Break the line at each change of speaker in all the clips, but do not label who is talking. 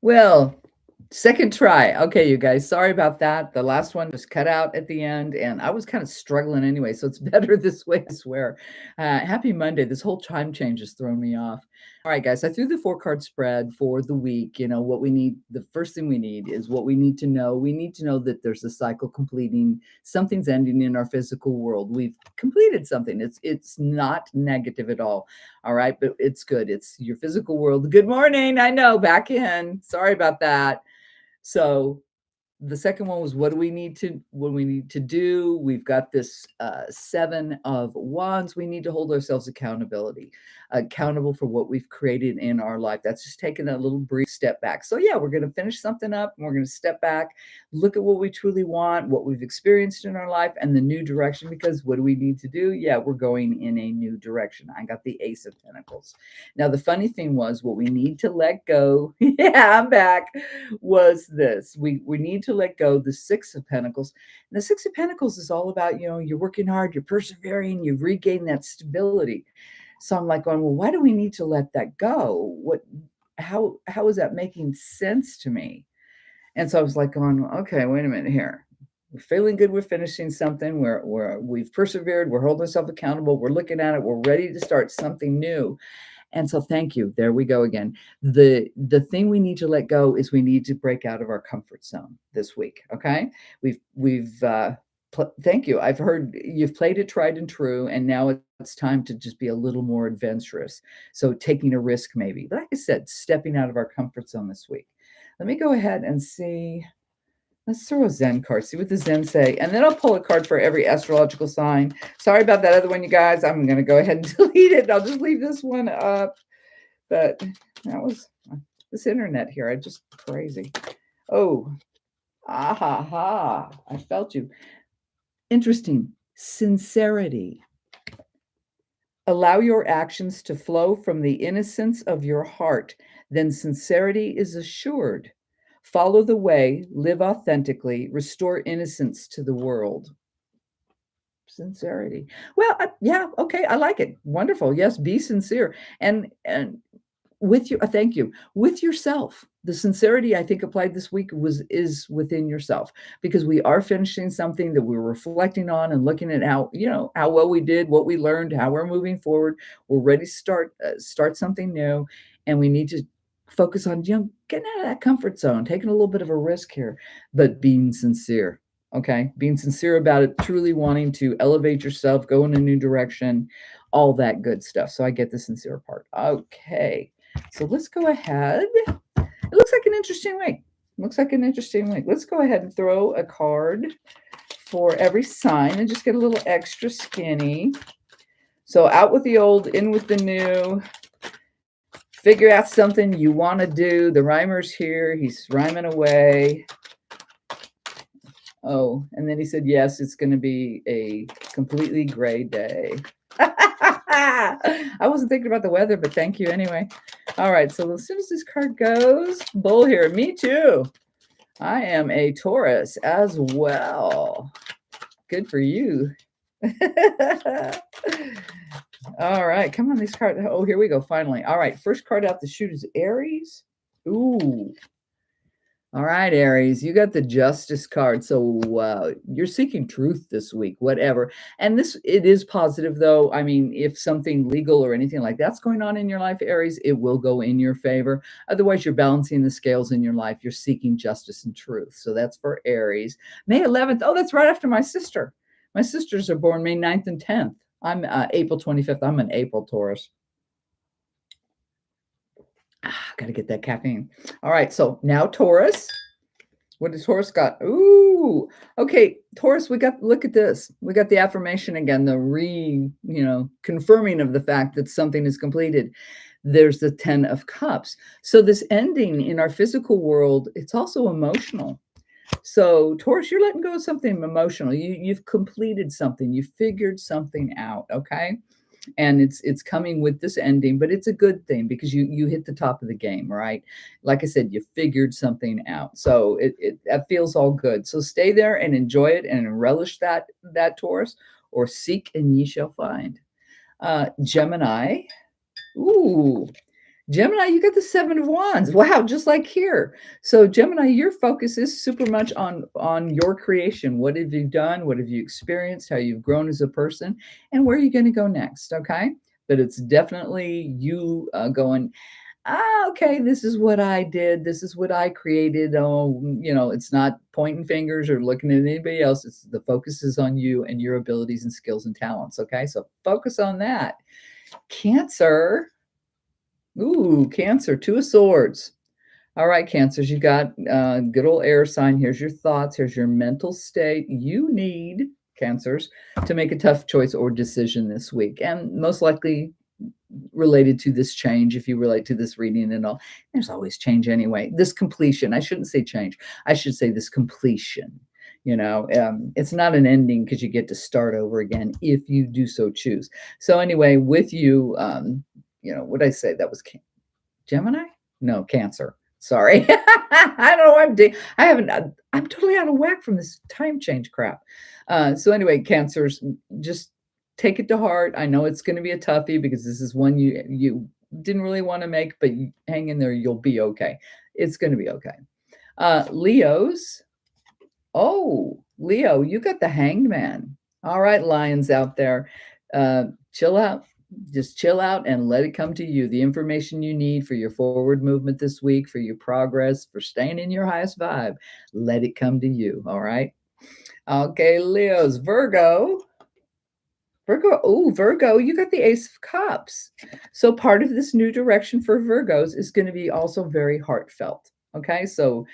Well, second try. Okay, you guys, sorry about that. The last one was cut out at the end, and I was kind of struggling anyway, so it's better this way, I swear. Happy Monday. This whole time change has thrown me off. All right, guys, I threw the four-card spread for the week. What we need, the first thing we need is what we need to know. We need to know that there's a cycle completing, something's ending in our physical world. We've completed something. It's not negative at all right, but it's good. It's your physical world. Good morning. I know, back in. Sorry about that. So the second one was what we need to do. We've got this seven of wands. We need to hold ourselves accountable for what we've created in our life. That's just taking a little brief step back. So yeah, we're going to finish something up and we're going to step back, look at what we truly want, what we've experienced in our life, and the new direction. Because what do we need to do? Yeah, we're going in a new direction. I got the Ace of Pentacles. Now the funny thing was, what we need to let go, yeah, I'm back, was this. We need to let go the Six of Pentacles. And the Six of Pentacles is all about, you're working hard, you're persevering, you've regained that stability. So I'm like going, well, why do we need to let that go? How is that making sense to me? And so I was like going, okay, wait a minute here. We're feeling good. We're finishing something. We've persevered. We're holding ourselves accountable. We're looking at it. We're ready to start something new. And so thank you. There we go again. The thing we need to let go is we need to break out of our comfort zone this week. Okay. Thank you. I've heard you've played it tried and true, and now it's time to just be a little more adventurous. So taking a risk, maybe. Like I said, stepping out of our comfort zone this week. Let me go ahead and see. Let's throw a Zen card, see what the Zen say. And then I'll pull a card for every astrological sign. Sorry about that other one, you guys. I'm going to go ahead and delete it. I'll just leave this one up. But that was this internet here. I just crazy. Oh, I felt you. Interesting. Sincerity. Allow your actions to flow from the innocence of your heart. Then sincerity is assured. Follow the way, live authentically, restore innocence to the world. Sincerity. Well, yeah, okay, I like it. Wonderful. Yes, be sincere. And with you, thank you. With yourself. The sincerity I think applied this week is within yourself, because we are finishing something that we're reflecting on and looking at how well we did, what we learned, how we're moving forward. We're ready to start something new, and we need to focus on getting out of that comfort zone, taking a little bit of a risk here, but being sincere. Okay, being sincere about it, truly wanting to elevate yourself, go in a new direction, all that good stuff. So I get the sincere part. Okay, so let's go ahead. It looks like an interesting week. Let's go ahead and throw a card for every sign and just get a little extra skinny. So out with the old, in with the new. Figure out something you want to do. The rhymer's here. He's rhyming away. Oh, and then he said, yes, it's going to be a completely gray day. I wasn't thinking about the weather, but thank you anyway. All right, so as soon as this card goes, bull here. Me too. I am a Taurus as well. Good for you. All right, come on, these cards. Oh, here we go, finally. All right, first card out the chute is Aries. Ooh. All right, Aries, you got the Justice card. So you're seeking truth this week, whatever. And it is positive, though. I mean, if something legal or anything like that's going on in your life, Aries, it will go in your favor. Otherwise, you're balancing the scales in your life. You're seeking justice and truth. So that's for Aries. May 11th. Oh, that's right after my sister. My sisters are born May 9th and 10th. I'm April 25th. I'm an April Taurus. Got to get that caffeine. All right, so now Taurus. What does Taurus got? Ooh, okay, Taurus, look at this. We got the affirmation again, the confirming of the fact that something is completed. There's the 10 of Cups. So this ending in our physical world, it's also emotional. So Taurus, you're letting go of something emotional. You've completed something. You figured something out, okay? And it's coming with this ending, but it's a good thing because you hit the top of the game, right? Like I said, you figured something out, so that feels all good. So stay there and enjoy it and relish that Taurus, or seek and ye shall find. Gemini. Ooh, Gemini, you got the 7 of Wands. Wow, just like here. So Gemini, your focus is super much on your creation. What have you done? What have you experienced? How you've grown as a person, and where are you going to go next? Okay, but it's definitely you going. Okay, this is what I did. This is what I created. Oh, it's not pointing fingers or looking at anybody else. It's the focus is on you and your abilities and skills and talents. Okay, so focus on that. Cancer. Ooh, Cancer, 2 of Swords. All right, Cancers, you got good old air sign. Here's your thoughts. Here's your mental state. You need, Cancers, to make a tough choice or decision this week. And most likely related to this change, if you relate to this reading and all. There's always change anyway. This completion. I shouldn't say change. I should say this completion. It's not an ending because you get to start over again if you do so choose. So anyway, with you, what did I say? That was Gemini? No, Cancer. Sorry. I don't know. I haven't, I'm totally out of whack from this time change crap. So anyway, Cancers, just take it to heart. I know it's going to be a toughie because this is one you didn't really want to make, but you hang in there. You'll be okay. It's going to be okay. Leos. Oh, Leo, you got the Hanged Man. All right, lions out there, chill out. Just chill out and let it come to you. The information you need for your forward movement this week, for your progress, for staying in your highest vibe, let it come to you. All right. Okay, Leos, Virgo. Virgo, you got the Ace of Cups. So part of this new direction for Virgos is going to be also very heartfelt. Okay, so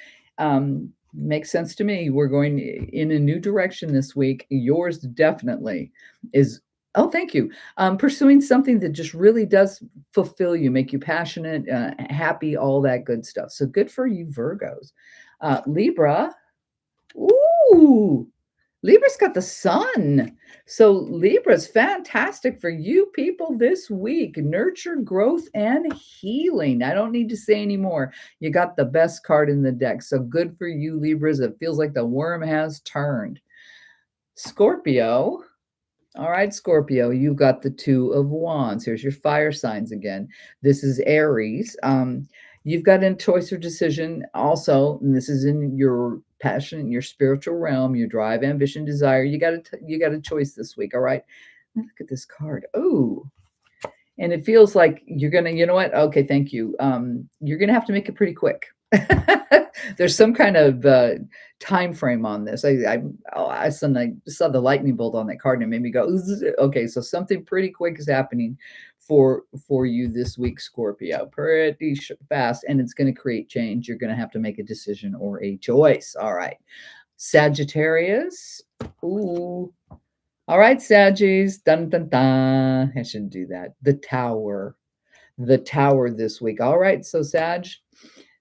makes sense to me. We're going in a new direction this week. Yours definitely is. Oh, thank you. Pursuing something that just really does fulfill you, make you passionate, happy, all that good stuff. So good for you, Virgos. Libra. Ooh, Libra's got the sun. So Libra's fantastic for you people this week. Nurture, growth, and healing. I don't need to say any more. You got the best card in the deck. So good for you, Libras. It feels like the worm has turned. Scorpio. All right, Scorpio, you got the 2 of Wands. Here's your fire signs again. This is Aries. You've got a choice or decision also, and this is in your passion, in your spiritual realm, your drive, ambition, desire. You got a choice this week. All right. Look at this card. Oh, and it feels like you're gonna. You know what? Okay, thank you. You're gonna have to make it pretty quick. There's some kind of time frame on this. I suddenly saw the lightning bolt on that card and it made me go, okay, so something pretty quick is happening for you this week, Scorpio. Pretty fast, and it's going to create change. You're going to have to make a decision or a choice. All right, Sagittarius. Ooh. All right, Saggies. Dun dun dun. I shouldn't do that. The Tower. The Tower this week. All right, so Sag,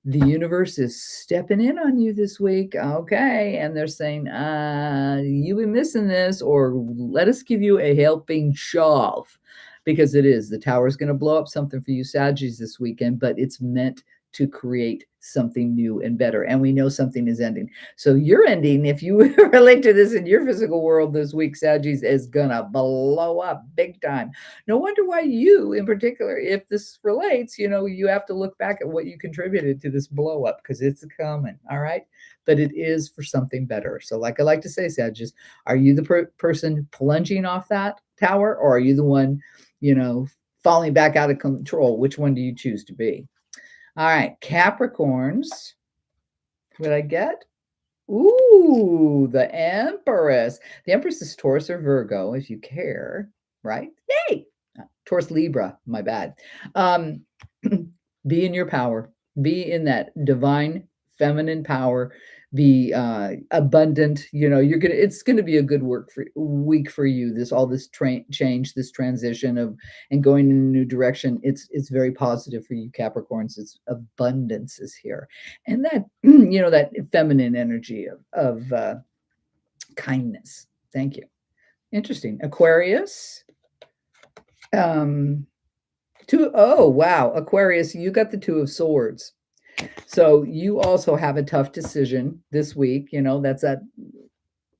the universe is stepping in on you this week. Okay. And they're saying, you've been missing this, or let us give you a helping shove, because it is. The tower is going to blow up something for you, Saggies, this weekend, but it's meant to create something new and better. And we know something is ending. So your ending, if you relate to this in your physical world this week, Saggies, is going to blow up big time. No wonder why you, in particular, if this relates, you have to look back at what you contributed to this blow up, because it's coming. All right. But it is for something better. So like I like to say, Saggies, are you the person plunging off that tower, or are you the one, falling back out of control? Which one do you choose to be? All right, Capricorns. What did I get? Ooh, the Empress. The Empress is Taurus or Virgo, if you care, right? Yay! Taurus Libra, my bad. Be in your power. Be in that divine feminine power. Be abundant. It's gonna be a good week for you. All this change, this transition and going in a new direction. It's very positive for you, Capricorns. It's abundance is here, and that that feminine energy of kindness. Thank you. Interesting. Aquarius. Oh wow, Aquarius, you got the 2 of Swords. So you also have a tough decision this week. That's that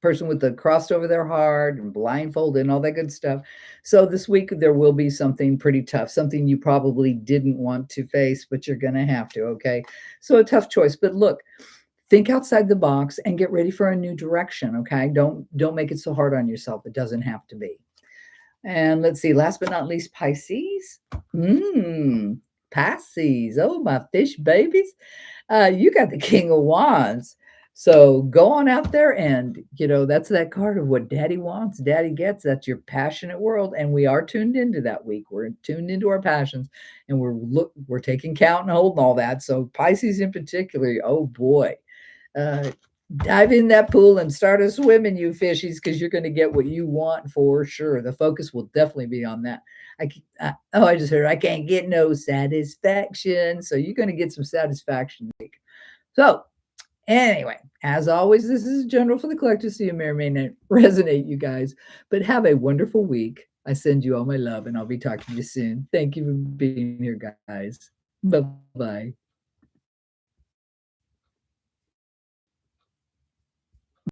person with the cross over their heart and blindfolded and all that good stuff. So this week there will be something pretty tough, something you probably didn't want to face, but you're going to have to. Okay. So a tough choice. But look, think outside the box and get ready for a new direction. Okay. Don't make it so hard on yourself. It doesn't have to be. And let's see, last but not least, Pisces. Mmm, Pisces. Oh, my fish babies. You got the King of Wands. So go on out there and, that's that card of what daddy wants, daddy gets. That's your passionate world. And we are tuned into that week. We're tuned into our passions and we're taking count and holding all that. So Pisces in particular, oh boy. Uh, Dive in that pool and start a swimming, you fishies, because you're going to get what you want for sure. The focus will definitely be on that. I just heard I can't get no satisfaction. So you're going to get some satisfaction. So anyway, as always, this is general for the collective, so you may or may not resonate, you guys. But have a wonderful week. I send you all my love, and I'll be talking to you soon. Thank you for being here, guys. Bye bye.